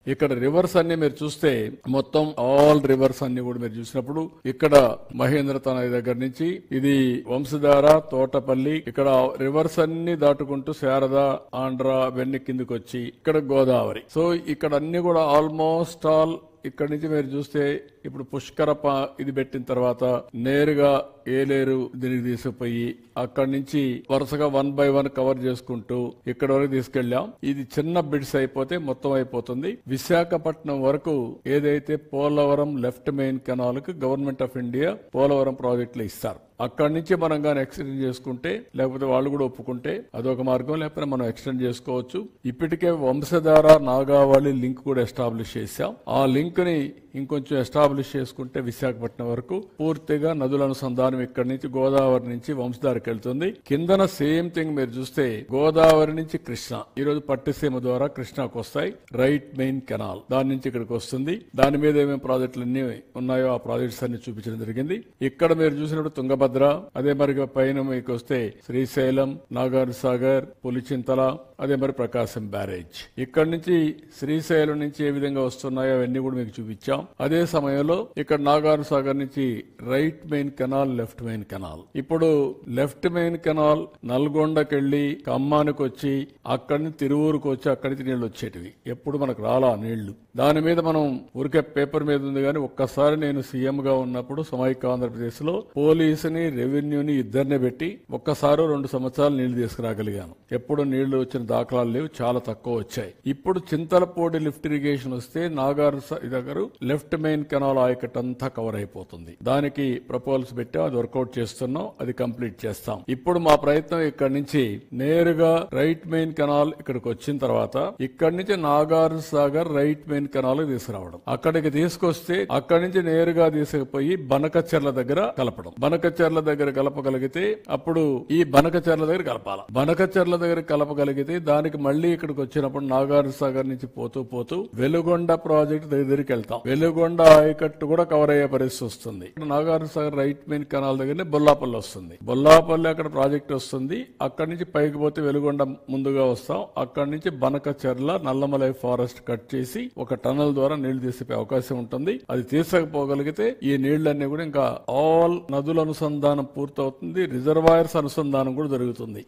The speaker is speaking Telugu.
ఇక్కడ రివర్స్ అన్ని మీరు చూస్తే మొత్తం ఆల్ రివర్స్ అన్ని కూడా మీరు చూసినప్పుడు ఇక్కడ మహేంద్ర తనయ దగ్గర నుంచి ఇది వంశధార, తోటపల్లి, ఇక్కడ రివర్స్ అన్ని దాటుకుంటూ శారద, ఆంధ్ర అవన్నీ కిందకి వచ్చి ఇక్కడ గోదావరి. సో ఇక్కడ అన్ని కూడా ఆల్మోస్ట్ ఆల్ ఇక్కడ నుంచి మీరు చూస్తే ఇప్పుడు పుష్కర ఇది పెట్టిన తర్వాత నేరుగా ఏలేరు దీనికి తీసుకుపోయి అక్కడి నుంచి వరుసగా 1 by 1 కవర్ చేసుకుంటూ ఇక్కడ వరకు తీసుకెళ్లాం. ఇది చిన్న బిడ్స్ అయిపోతే మొత్తం అయిపోతుంది. విశాఖపట్నం వరకు ఏదైతే పోలవరం లెఫ్ట్ మెయిన్ కెనాల్ కు గవర్నమెంట్ ఆఫ్ ఇండియా పోలవరం ప్రాజెక్టులు ఇస్తారు. అక్కడి నుంచి మనం కానీ ఎక్స్టెండ్ చేసుకుంటే, లేకపోతే వాళ్ళు కూడా ఒప్పుకుంటే అదొక మార్గం, లేకపోతే మనం ఎక్స్టెండ్ చేసుకోవచ్చు. ఇప్పటికే వంశధార, నాగావళి లింక్ కూడా ఎస్టాబ్లిష్ చేశాం. ఆ లింక్ ని ఇంకొంచెం ఎస్టాబ్లిష్ చేసుకుంటే విశాఖపట్నం వరకు పూర్తిగా నదుల అనుసంధానం ఇక్కడి నుంచి గోదావరి నుంచి వంశధారకు వెళ్తుంది. కిందన సేమ్ థింగ్ మీరు చూస్తే గోదావరి నుంచి కృష్ణ, ఈ రోజు పట్టిసీమ ద్వారా కృష్ణకు వస్తాయి. రైట్ మెయిన్ కెనాల్ దాని నుంచి ఇక్కడికి వస్తుంది. దాని మీద ఏమేమి ప్రాజెక్టులు అన్ని ఉన్నాయో ఆ ప్రాజెక్ట్స్ అన్ని చూపించడం జరిగింది. ఇక్కడ మీరు చూసినప్పుడు తుంగభద్ర, అదే మరి పైన మీకు వస్తే శ్రీశైలం, నాగార్ సాగర్, పులిచింతల, అదే మరి ప్రకాశం బ్యారేజ్. ఇక్కడ నుంచి శ్రీశైలం నుంచి ఏ విధంగా వస్తున్నాయో అవన్నీ కూడా మీకు చూపించాం. అదే సమయంలో ఇక్కడ నాగార్ సాగర్ నుంచి right main canal, left main canal. ఇప్పుడు లెఫ్ట్ మెయిన్ కెనాల్ నల్గొండకెళ్లి ఖమ్మానికి వచ్చి అక్కడి నుంచి తిరువూరుకు వచ్చి అక్కడి నుంచి నీళ్లు వచ్చేటివి. ఎప్పుడు మనకు రాలా నీళ్లు. దాని మీద మనం ఊరికే పేపర్ మీద ఉంది కానీ ఒక్కసారి నేను సీఎం గా ఉన్నప్పుడు సమైక్య ఆంధ్రప్రదేశ్ లో పోలీసుని, రెవెన్యూని ఇద్దరినే పెట్టి ఒక్కసారి 2 సంవత్సరాలు నీళ్లు తీసుకురాగలిగాను. ఎప్పుడు నీళ్లు వచ్చిన దాఖలాలు లేవు, చాలా తక్కువ వచ్చాయి. ఇప్పుడు చింతలపూడి లిఫ్ట్ ఇరిగేషన్ వస్తే నాగార్ దగ్గర లెఫ్ట్ మెయిన్ కెనాల్ ఆయకట్ అంతా కవర్ అయిపోతుంది. దానికి ప్రపోజల్స్ పెట్టాం, అది వర్కౌట్ చేస్తున్నాం, అది కంప్లీట్ చేస్తాం. ఇప్పుడు మా ప్రయత్నం ఇక్కడి నుంచి నేరుగా రైట్ మెయిన్ కెనాల్ ఇక్కడికి వచ్చిన తర్వాత ఇక్కడి నుంచి Nagar Sagar right main canal తీసుకురావడం, అక్కడికి తీసుకొస్తే అక్కడి నుంచి నేరుగా తీసుకుపోయి బనకచెర్ల దగ్గర కలపడం. బనకచెర్ల దగ్గర కలపగలిగితే అప్పుడు ఈ బనకచెర్ల దగ్గర కలపాలి. బనకచెర్ల దగ్గర కలపగలిగితే దానికి మళ్లీ ఇక్కడికి వచ్చినప్పుడు నాగార్ సాగర్ నుంచి పోతూ పోతూ వెలుగొండ ప్రాజెక్ట్ దగ్గరికి వెళ్తాం. వెలుగొండ ఆయకట్టు కూడా కవర్ అయ్యే పరిస్థితి వస్తుంది. Nagar Sagar right main canal దగ్గర బొల్లాపల్లి వస్తుంది. బొల్లాపల్లి అక్కడ ప్రాజెక్ట్ వస్తుంది. అక్కడి నుంచి పైకి పోతే వెలుగొండ ముందుగా వస్తాం. అక్కడి నుంచి బనకచెర్ల, నల్లమలై ఫారెస్ట్ కట్ చేసి ఒక టనల్ ద్వారా నీళ్లు తీసే అవకాశం ఉంటుంది. అది తీసుకుపోగలిగితే ఈ నీళ్లన్నీ కూడా ఇంకా ఆల్ నదుల అనుసంధానం పూర్తవుతుంది. రిజర్వాయర్స్ అనుసంధానం కూడా జరుగుతుంది.